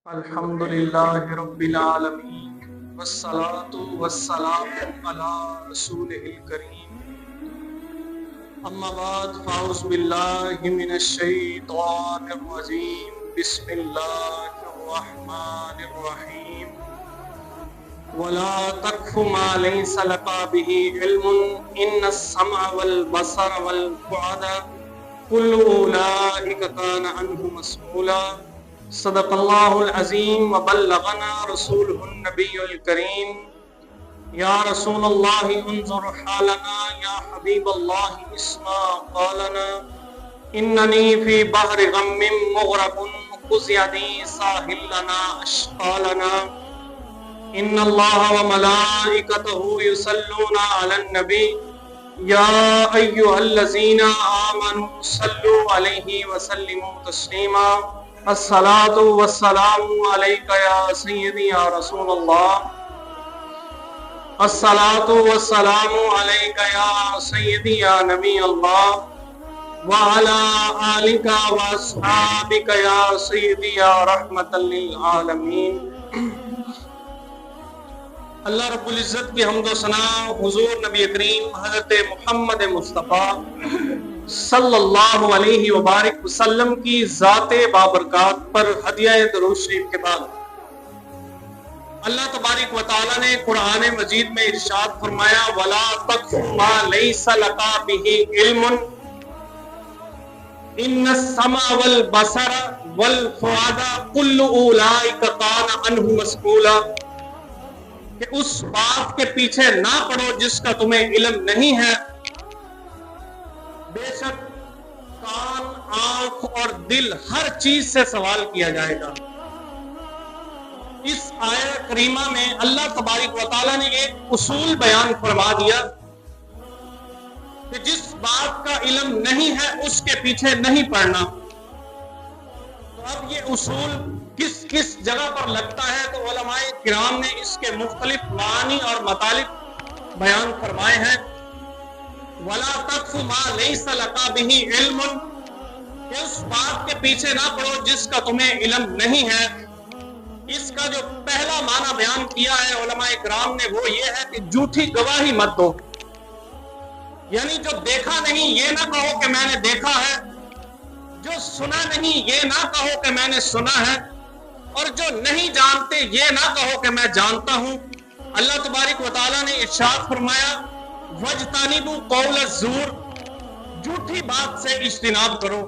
الحمد للہ رب العالمین والصلاة والسلام علی رسولہ الکریم اما بعد فاعوذ باللہ من الشیطان الرجیم بسم اللہ الرحمن الرحیم ولا تقف ما ليس لك به علم ان السمع والبصر والفؤاد كل اولئک کان عنہ مسئولا صدق اللہ العظیم وبلغنا رسولہ النبی الکریم یا رسول اللہ انظر حالنا یا حبیب اللہ اسمع قالنا اننی فی بحر غم مغرق خذ یدی ساحل لنا اشقالنا ان اللہ وملائکتہ یصلون علی النبی یا ایہا الذین آمنوا صلوا علیہ وسلموا تسلیما الصلاة والسلام علیکہ یا سیدی یا رسول اللہ الصلاة والسلام علیکہ یا سیدی یا نبی اللہ وعلا آلکہ واصحابکہ یا سیدی یا رحمت للعالمین۔ اللہ رب العزت کی حمد و ثنا حضور نبی کریم حضرت محمد مصطفیٰ صلی اللہ علیہ وبارک وسلم کی ذات بابرکات پر ہدیہ درود شریف کے بعد اللہ تبارک و تعالی نے قرآن مجید میں ارشاد فرمایا وَلَا تَقْفُ مَا لَيْسَ لَكَ بِهِ عِلْمٌ إِنَّ السَّمْعَ وَالْبَصَرَ وَالْفُؤَادَ كُلُّ أُولَئِكَ كَانَ عَنْهُ مسئولا، کہ اس بات کے پیچھے نہ پڑو جس کا تمہیں علم نہیں ہے، بے شک کان، آنکھ اور دل ہر چیز سے سوال کیا جائے گا۔ اس آیت کریمہ میں اللہ تبارک و تعالیٰ نے ایک اصول بیان فرما دیا کہ جس بات کا علم نہیں ہے اس کے پیچھے نہیں پڑنا۔ تو اب یہ اصول کس کس جگہ پر لگتا ہے تو علماء کرام نے اس کے مختلف معنی اور مطالب بیان فرمائے ہیں۔ وَلَا تَقْفُ مَا لَيْسَ لَكَ بِهِ عِلْمٌ، کہ اس بات کے پیچھے نہ پڑو جس کا تمہیں علم نہیں ہے۔ اس کا جو پہلا معنی بیان کیا ہے علماء کرام نے وہ یہ ہے کہ جھوٹی گواہی مت دو، یعنی جو دیکھا نہیں یہ نہ کہو کہ میں نے دیکھا ہے، جو سنا نہیں یہ نہ کہو کہ میں نے سنا ہے، اور جو نہیں جانتے یہ نہ کہو کہ میں جانتا ہوں۔ اللہ تبارک و تعالیٰ نے ارشاد فرمایا وَاجْتَنِبُوا قَوْلَ الزُّورِ، جھوٹی بات سے اجتناب کرو۔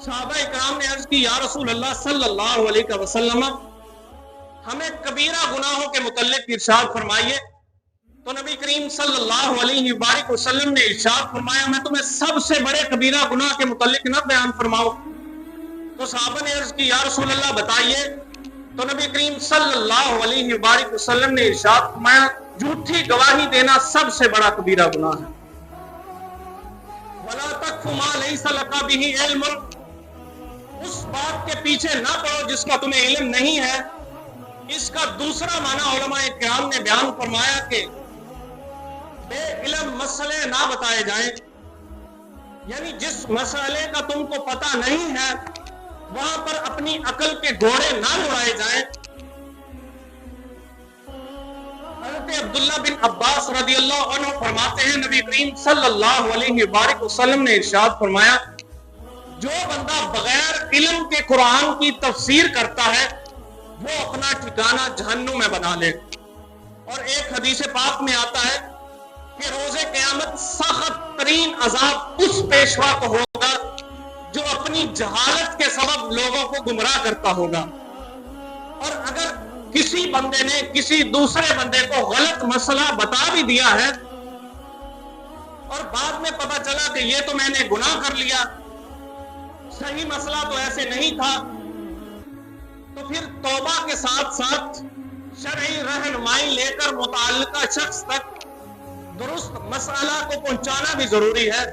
صحابہ اکرام نے عرض کی یا رسول اللہ صلی اللہ علیہ وسلم ہمیں کبیرہ گناہوں کے متعلق ارشاد فرمائیے، تو نبی کریم صلی اللہ علیہ وآلہ وسلم نے ارشاد فرمایا میں تمہیں سب سے بڑے کبیرہ گناہ کے متعلق نہ بیان فرماؤں؟ تو صحابہ نے عرض کی یا رسول اللہ بتائیے، تو نبی کریم صلی اللہ علیہ وآلہ وسلم نے ارشاد فرمایا جھوٹی گواہی دینا سب سے بڑا کبیرہ گناہ ہے۔ وَلَا تَقْفُ مَا لَيْسَ لَكَ بِهِ عِلْمٌ، اس بات کے پیچھے نہ پڑو جس کا تمہیں علم نہیں ہے۔ اس کا دوسرا معنی علماء کرام نے بیان فرمایا کہ بے علم مسئلے نہ بتائے جائیں، یعنی جس مسئلے کا تم کو پتہ نہیں ہے وہاں پر اپنی عقل کے گھوڑے نہ اڑائے جائیں۔ حضرت عبداللہ بن عباس رضی اللہ عنہ فرماتے ہیں نبی کریم صلی اللہ علیہ وآلہ وسلم نے ارشاد فرمایا جو بندہ بغیر علم کے قرآن کی تفسیر کرتا ہے وہ اپنا ٹھکانہ جہنم میں بنا لے۔ اور ایک حدیث پاک میں آتا ہے کہ روز قیامت سخت ترین عذاب اس پیشوا کو ہوگا جو اپنی جہالت کے سبب لوگوں کو گمراہ کرتا ہوگا۔ اور اگر کسی بندے نے کسی دوسرے بندے کو غلط مسئلہ بتا بھی دیا ہے اور بعد میں پتہ چلا کہ یہ تو میں نے گناہ کر لیا، صحیح مسئلہ تو ایسے نہیں تھا، تو پھر توبہ کے ساتھ ساتھ شرعی رہنمائی لے کر متعلقہ شخص تک درست مسئلہ کو پہنچانا بھی ضروری ہے۔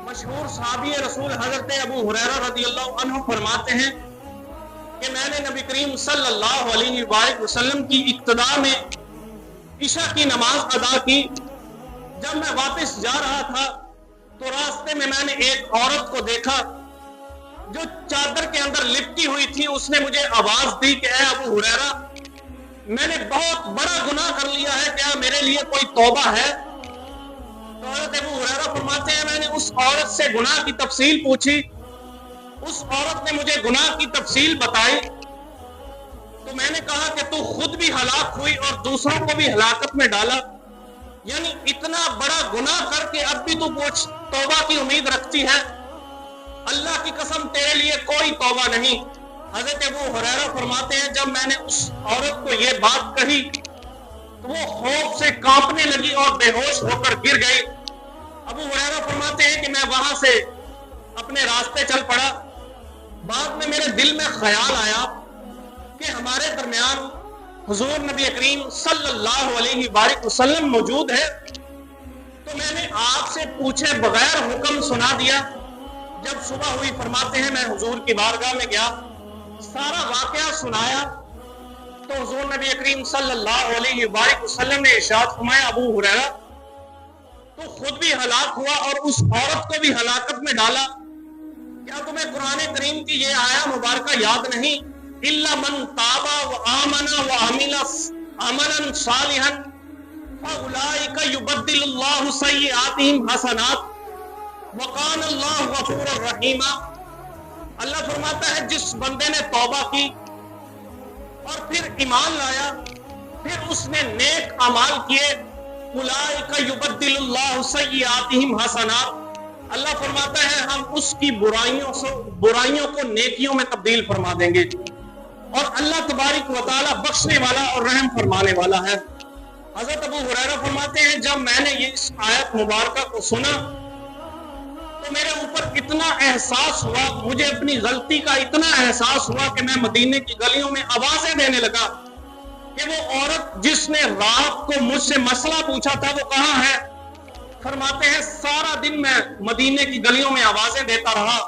مشہور صحابی رسول حضرت ابو ہریرہ رضی اللہ عنہ فرماتے ہیں کہ میں نے نبی کریم صلی اللہ علیہ وآلہ وسلم کی اقتداء میں عشاء کی نماز ادا کی۔ جب میں واپس جا رہا تھا تو راستے میں نے ایک عورت کو دیکھا، جو چادر کے اندر لپٹی ہوئی تھی اس نے مجھے آواز دی کہ اے ابو ہریرہ میں نے بہت بڑا گناہ کر لیا ہے، کیا میرے لیے کوئی توبہ ہے؟ تو حضرت ابو ہریرہ فرماتے ہیں میں نے اس عورت سے گناہ کی تفصیل پوچھی، اس عورت نے مجھے گناہ کی تفصیل بتائی، تو میں نے کہا کہ تو خود بھی ہلاک ہوئی اور دوسروں کو بھی ہلاکت میں ڈالا، یعنی اتنا بڑا گناہ کر کے اب بھی تو کچھ توبہ کی امید رکھتی ہے؟ اللہ کی قسم تیرے لیے کوئی توبہ نہیں۔ حضرت ابو ہریرہ فرماتے ہیں جب میں نے اس عورت کو یہ بات کہی تو وہ خوف سے کانپنے لگی اور بے ہوش ہو کر گر گئی۔ ابو ہریرہ فرماتے ہیں کہ میں وہاں سے اپنے راستے چل پڑا، بعد میں میرے دل میں خیال آیا کہ ہمارے درمیان حضور نبی کریم صلی اللہ علیہ وآلہ وسلم موجود ہے، تو میں نے آپ سے پوچھے بغیر حکم سنا دیا۔ جب صبح ہوئی فرماتے ہیں میں حضور کی بارگاہ میں گیا، سارا واقعہ سنایا، تو حضور نبی کریم صلی اللہ علیہ وآلہ وسلم نے ارشاد فرمایا ابو ہریرہ تو خود بھی ہلاک ہوا اور اس عورت کو بھی ہلاکت میں ڈالا، کیا تمہیں قرآن کریم کی یہ آیہ مبارکہ یاد نہیں؟ الا من تاب وآمن وعمل عملا صالحا فاولئک یبدل اللہ سیئاتہم حسنات وقان اللہ غفور الرحیم۔ اللہ فرماتا ہے جس بندے نے توبہ کی اور پھر ایمان لایا، پھر اس نے نیک اعمال کیے، اولئک یبدل اللہ سیئاتہم حسنات، اللہ فرماتا ہے ہم اس کی برائیوں کو نیکیوں میں تبدیل فرما دیں گے، اور اللہ تبارک و تعالی بخشنے والا اور رحم فرمانے والا ہے۔ حضرت ابو ہریرہ فرماتے ہیں جب میں نے یہ اس آیت مبارکہ کو سنا تو میرے اوپر اتنا احساس ہوا، مجھے اپنی غلطی کا اتنا احساس ہوا کہ میں مدینے کی گلیوں میں آوازیں دینے لگا کہ وہ عورت جس نے رات کو مجھ سے مسئلہ پوچھا تھا وہ کہاں ہے؟ فرماتے ہیں سارا دن میں مدینے کی گلیوں میں آوازیں دیتا رہا،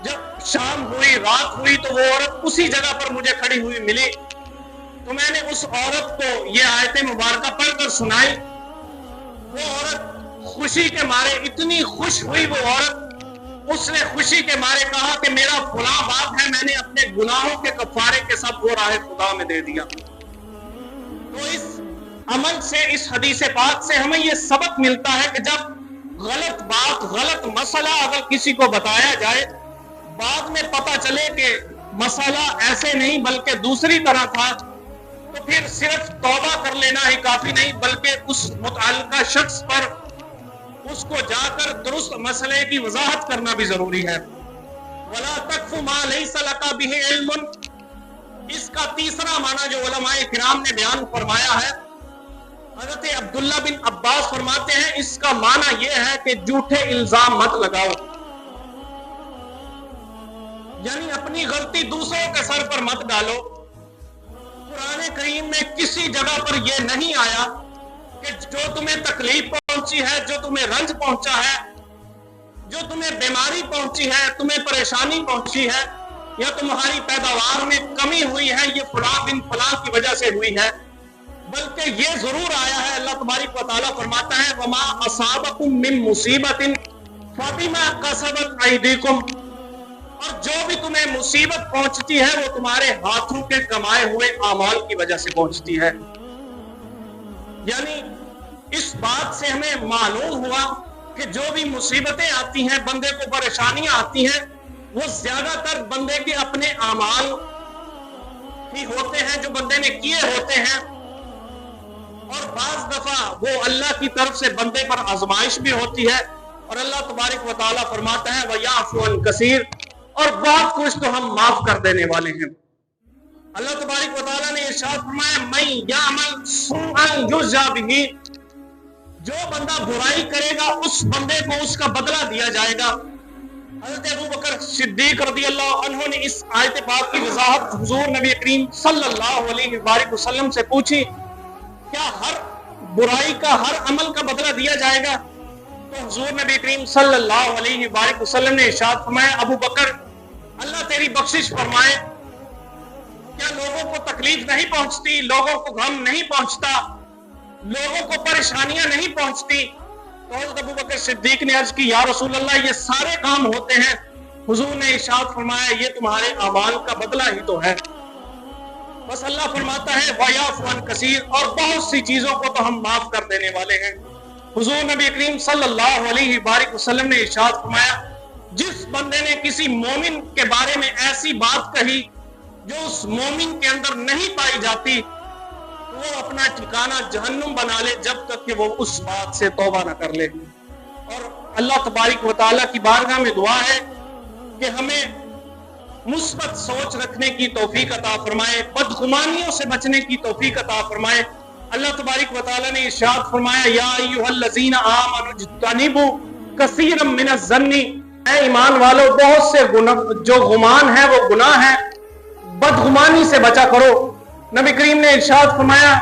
جب شام ہوئی رات ہوئی تو وہ عورت اسی جگہ پر مجھے کھڑی ہوئی ملی، تو میں نے اس عورت کو یہ آیت مبارکہ پڑھ کر سنائی۔ وہ عورت خوشی کے مارے اتنی خوش ہوئی، وہ عورت اس نے خوشی کے مارے کہا کہ میرا فلاں باپ ہے، میں نے اپنے گناہوں کے کفارے کے ساتھ وہ راہ خدا میں دے دیا۔ تو اس عمل سے، اس حدیث پاک سے ہمیں یہ سبق ملتا ہے کہ جب غلط بات، غلط مسئلہ اگر کسی کو بتایا جائے، بعد میں پتہ چلے کہ مسئلہ ایسے نہیں بلکہ دوسری طرح تھا، تو پھر صرف توبہ کر لینا ہی کافی نہیں بلکہ اس متعلقہ شخص پر اس کو جا کر درست مسئلے کی وضاحت کرنا بھی ضروری ہے۔ وَلَا تَقْفُ مَا لَيْسَ لَكَ بِهِ عِلْمٌ، اس کا تیسرا معنی جو علماء کرام نے بیان فرمایا ہے، حضرت عبداللہ بن عباس فرماتے ہیں اس کا معنی یہ ہے کہ جھوٹے الزام مت لگاؤ، یعنی اپنی غلطی دوسروں کے سر پر مت ڈالو۔ قرآن کریم میں کسی جگہ پر یہ نہیں آیا کہ جو تمہیں تکلیف پہنچی ہے، جو تمہیں رنج پہنچا ہے، جو تمہیں بیماری پہنچی ہے، تمہیں پریشانی پہنچی ہے، یا تمہاری پیداوار میں کمی ہوئی ہے، یہ فلاں بن فلاں کی وجہ سے ہوئی ہے، بلکہ یہ ضرور آیا ہے، اللہ تبارک و تعالیٰ فرماتا ہے وَمَا أَصَابَكُم مِّن مُّصِيبَةٍ فَبِمَا كَسَبَتْ أَيْدِيكُمْ، اور جو بھی تمہیں مصیبت پہنچتی ہے وہ تمہارے ہاتھوں کے کمائے ہوئے اعمال کی وجہ سے پہنچتی ہے۔ یعنی اس بات سے ہمیں معلوم ہوا کہ جو بھی مصیبتیں آتی ہیں، بندے کو پریشانیاں آتی ہیں، وہ زیادہ تر بندے کے اپنے اعمال ہی ہوتے ہیں جو بندے نے کیے ہوتے ہیں، اور بعض دفعہ وہ اللہ کی طرف سے بندے پر آزمائش بھی ہوتی ہے، اور اللہ تبارک و تعالیٰ فرماتا ہے وَيَعْفُو عَنْ كَثِيرٍ، اور بہت کچھ تو ہم معاف کر دینے والے ہیں۔ اللہ تبارک و تعالیٰ نے ارشاد فرمایا مَن يَعْمَلْ سُوءًا يُجْزَ بِهِ، جو بندہ برائی کرے گا اس بندے کو اس کا بدلہ دیا جائے گا۔ حضرت ابو بکر صدیق رضی اللہ عنہ نے اس آیت پاک کی وضاحت حضور نبی کریم صلی اللہ علیہ وآلہ وسلم سے پوچھی، کیا ہر برائی کا، ہر عمل کا بدلہ دیا جائے گا؟ تو حضور نبی کریم صلی اللہ علیہ وآلہ وسلم نے ارشاد فرمایا ابو بکر اللہ تیری بخشش فرمائے، کیا لوگوں کو تکلیف نہیں پہنچتی، لوگوں کو غم نہیں پہنچتا، لوگوں کو پریشانیاں نہیں پہنچتی؟ تو حضرت ابو بکر صدیق نے عرض کی یا رسول اللہ یہ سارے کام ہوتے ہیں، حضور نے ارشاد فرمایا یہ تمہارے اعمال کا بدلہ ہی تو ہے. بس اللہ فرماتا ہے وَيَعْفُو عَنْ كَثِيرٍ، اور بہت سی چیزوں کو تو ہم معاف کر دینے والے ہیں. حضور نبی کریم صلی اللہ علیہ وآلہ وسلم نے ارشاد فرمایا جس بندے نے کسی مومن کے بارے میں ایسی بات کہی جو اس مومن کے اندر نہیں پائی جاتی، وہ اپنا ٹھکانہ جہنم بنا لے جب تک کہ وہ اس بات سے توبہ نہ کر لے. اور اللہ تبارک و تعالیٰ کی بارگاہ میں دعا ہے کہ ہمیں مثبت سوچ رکھنے کی توفیق عطا فرمائے، بدگمانیوں سے بچنے کی توفیق عطا فرمائے. اللہ تبارک و تعالیٰ نے ارشاد فرمایا یا ایھا الذین آمنوا اجتنبوا کثیرا من الظن، اے ایمان والو بہت سے جو گمان ہے وہ گناہ ہے، بدگمانی سے بچا کرو. نبی کریم نے ارشاد فرمایا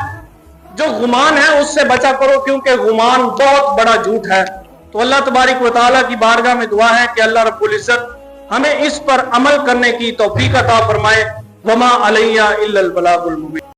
جو گمان ہے اس سے بچا کرو کیونکہ گمان بہت بڑا جھوٹ ہے. تو اللہ تبارک و تعالیٰ کی بارگاہ میں دعا ہے کہ اللہ رب العزت ہمیں اس پر عمل کرنے کی توفیق عطا فرمائے. وما علیہ الا البلاغ المبین.